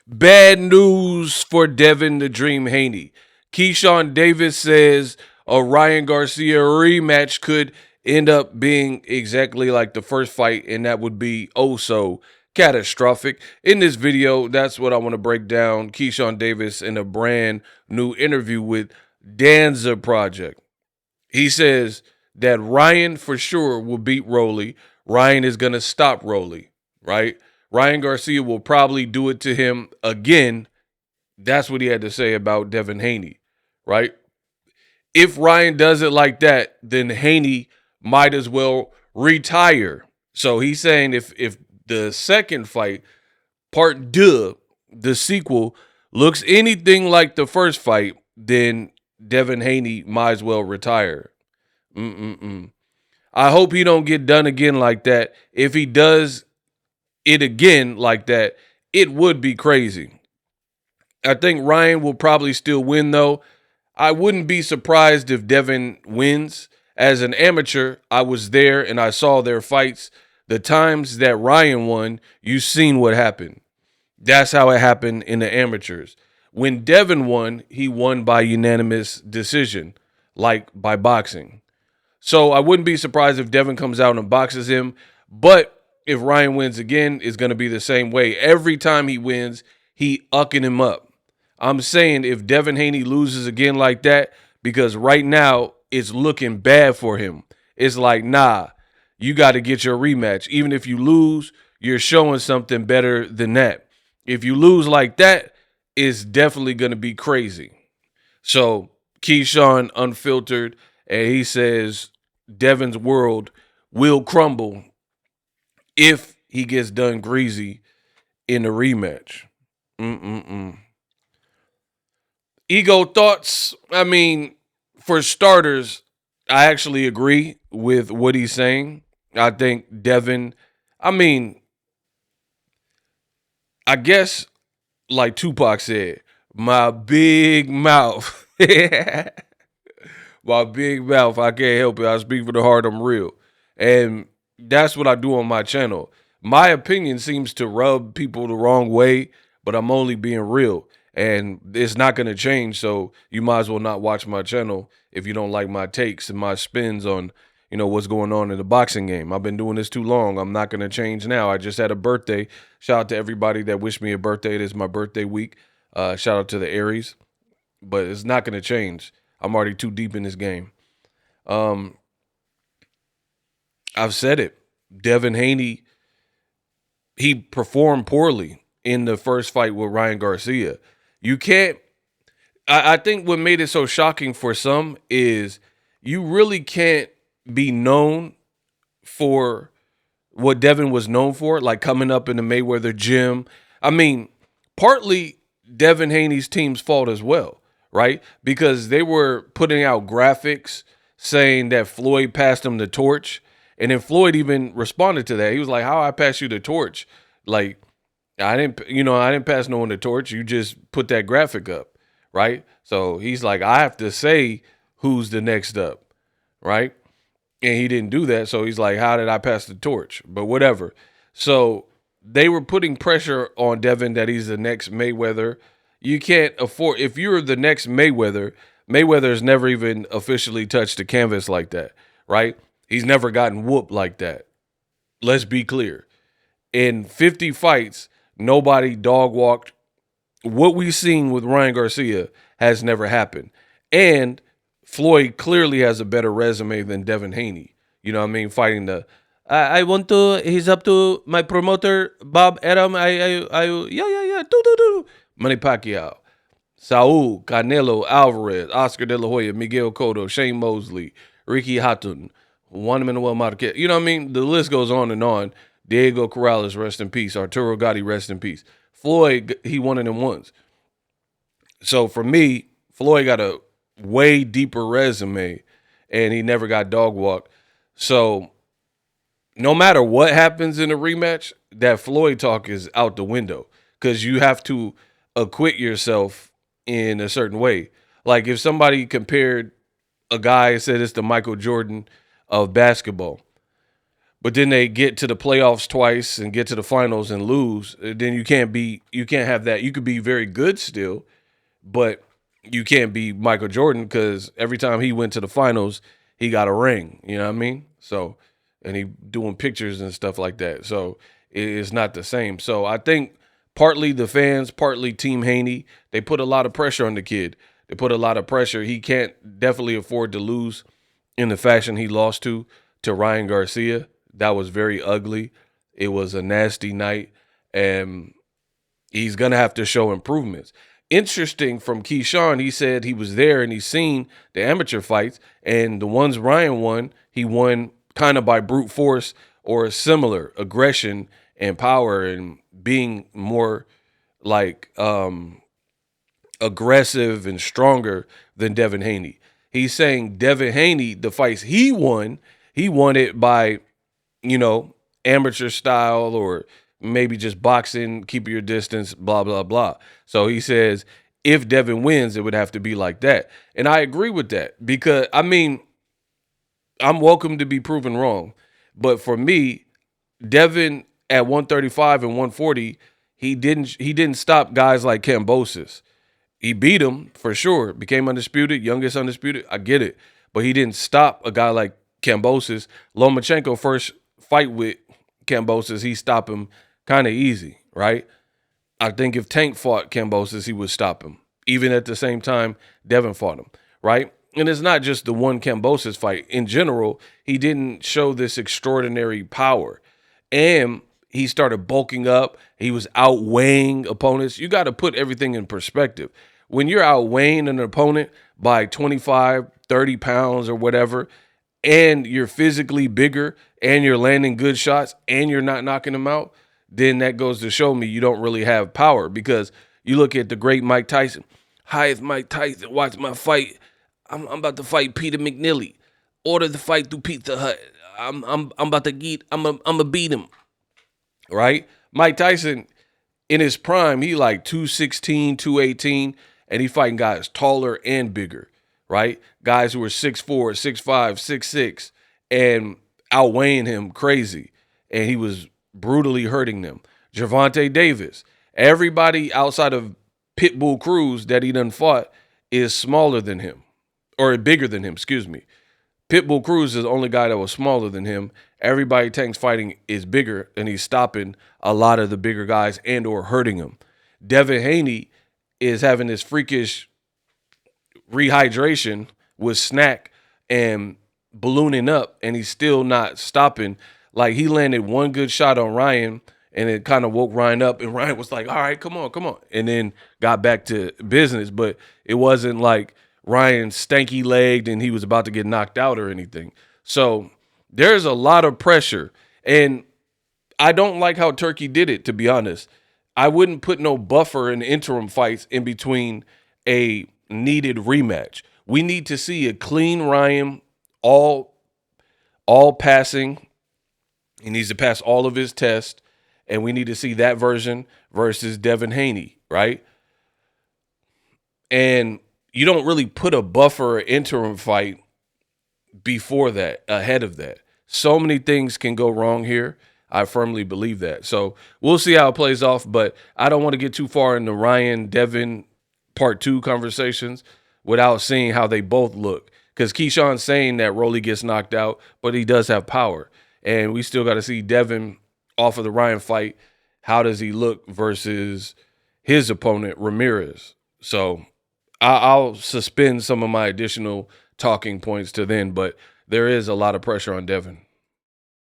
Bad news for Devin the Dream Haney. Keyshawn Davis says a Ryan Garcia rematch could end up being exactly like the first fight, and that would be oh so catastrophic. In this video, that's what I want to break down. Keyshawn Davis in a brand new interview with Danza Project. He says that Ryan for sure will beat Rolly. Ryan is going to stop Rolly, right? Ryan Garcia will probably do it to him again. That's what he had to say about Devin Haney, right? If Ryan does it like that, then Haney might as well retire. So he's saying if the second fight, part deux, the sequel, looks anything like the first fight, then Devin Haney might as well retire. I hope he don't get done again like that. If he does it again like that, it would be crazy. I think Ryan will probably still win, though. I wouldn't be surprised if Devin wins. As an amateur, I was there and I saw their fights. The times that Ryan won, you seen what happened. That's how it happened in the amateurs. When Devin won, he won by unanimous decision, like by boxing. So I wouldn't be surprised if Devin comes out and boxes him. But if Ryan wins again, it's going to be the same way. Every time he wins, he ucking him up. I'm saying if Devin Haney loses again like that, because right now it's looking bad for him. It's like, nah, you got to get your rematch. Even if you lose, you're showing something better than that. If you lose like that, it's definitely going to be crazy. So Keyshawn unfiltered, and he says Devin's world will crumble if he gets done greasy in the rematch. Ego thoughts. I mean, for starters, I actually agree with what he's saying. I think Devin, I mean, I guess like Tupac said, my big mouth. My big mouth. I can't help it. I speak from the heart. I'm real. And that's what I do on my channel. My opinion seems to rub people the wrong way, but I'm only being real. And it's not going to change. So you might as well not watch my channel if you don't like my takes and my spins on, what's going on in the boxing game. I've been doing this too long. I'm not going to change now. I just had a birthday. Shout out to everybody that wished me a birthday. It is my birthday week. Shout out to the Aries. But it's not going to change. I'm already too deep in this game. I've said it. Devin Haney, he performed poorly in the first fight with Ryan Garcia. You can't. I think what made it so shocking for some is you really can't be known for what Devin was known for, like coming up in the Mayweather gym. I mean, partly Devin Haney's team's fault as well, right? Because they were putting out graphics saying that Floyd passed him the torch. And then Floyd even responded to that. He was like, how I pass you the torch? Like, I didn't pass no one the torch. You just put that graphic up, right? So he's like, I have to say who's the next up, right? And he didn't do that. So he's like, how did I pass the torch? But whatever. So they were putting pressure on Devin that he's the next Mayweather. You can't afford, if you're the next Mayweather, Mayweather's never even officially touched the canvas like that, right? He's never gotten whooped like that. Let's be clear. In 50 fights, nobody dog walked. What we've seen with Ryan Garcia has never happened. And Floyd clearly has a better resume than Devin Haney. You know what I mean? Fighting the, I want to, he's up to my promoter, Bob Adam. Yeah. Do. Manny Pacquiao, Saul, Canelo, Alvarez, Oscar De La Hoya, Miguel Cotto, Shane Mosley, Ricky Hatton, Juan Manuel Marquez. You know what I mean? The list goes on and on. Diego Corrales, rest in peace. Arturo Gatti, rest in peace. Floyd, he won it once. So for me, Floyd got a way deeper resume, and he never got dog walked. So no matter what happens in a rematch, that Floyd talk is out the window because you have to acquit yourself in a certain way. Like if somebody compared a guy and said it's the Michael Jordan of basketball, but then they get to the playoffs twice and get to the finals and lose. Then you can't have that. You could be very good still, but you can't be Michael Jordan because every time he went to the finals, he got a ring. You know what I mean? So, and he doing pictures and stuff like that. So it's not the same. So I think partly the fans, partly Team Haney, they put a lot of pressure on the kid. They put a lot of pressure. He can't definitely afford to lose in the fashion he lost to Ryan Garcia. That was very ugly. It was a nasty night, and he's going to have to show improvements. Interesting from Keyshawn, he said he was there and he's seen the amateur fights, and the ones Ryan won, he won kind of by brute force or similar aggression and power and being more like aggressive and stronger than Devin Haney. He's saying Devin Haney, the fights he won it by, amateur style or maybe just boxing, keep your distance, blah, blah, blah. So he says if Devin wins, it would have to be like that. And I agree with that because, I'm welcome to be proven wrong. But for me, Devin at 135 and 140, he didn't stop guys like Kambosos. He beat him for sure, became undisputed, youngest undisputed. I get it. But he didn't stop a guy like Kambosos. Lomachenko first fight with Kambosos, he stopped him kind of easy, right? I think if Tank fought Kambosos, he would stop him. Even at the same time, Devin fought him, right? And it's not just the one Kambosos fight. In general, he didn't show this extraordinary power. And he started bulking up. He was outweighing opponents. You got to put everything in perspective. When you're outweighing an opponent by 25, 30 pounds or whatever, and you're physically bigger and you're landing good shots and you're not knocking them out, then that goes to show me you don't really have power because you look at the great Mike Tyson. Hi, it's Mike Tyson. Watch my fight. I'm about to fight Peter McNeely. Order the fight through Pizza Hut. I'm about to get. I'm a beat him. Right? Mike Tyson in his prime, he like 216, 218, and he fighting guys taller and bigger. Right? Guys who were 6'4", 6'5", 6'6", and outweighing him crazy, and he was brutally hurting them. Gervonta Davis. Everybody outside of Pitbull Cruz that he done fought is smaller than him. Or bigger than him, excuse me. Pitbull Cruz is the only guy that was smaller than him. Everybody Tank's fighting is bigger, and he's stopping a lot of the bigger guys and or hurting them. Devin Haney is having this freakish rehydration with snack and ballooning up, and he's still not stopping. Like, he landed one good shot on Ryan, and it kind of woke Ryan up, and Ryan was like, all right, come on, and then got back to business. But it wasn't like Ryan stanky-legged and he was about to get knocked out or anything. So there's a lot of pressure, and I don't like how Turkey did it, to be honest. I wouldn't put no buffer in interim fights in between a needed rematch. We need to see a clean Ryan, all passing. He needs to pass all of his tests, and we need to see that version versus Devin Haney, right? And you don't really put a buffer or interim fight before that, ahead of that. So many things can go wrong here. I firmly believe that. So we'll see how it plays off, but I don't want to get too far into Ryan, Devin part 2 conversations without seeing how they both look. Because Keyshawn's saying that Rolly gets knocked out, but he does have power. And we still got to see Devin off of the Ryan fight. How does he look versus his opponent, Ramirez? So I'll suspend some of my additional talking points to then, but there is a lot of pressure on Devin.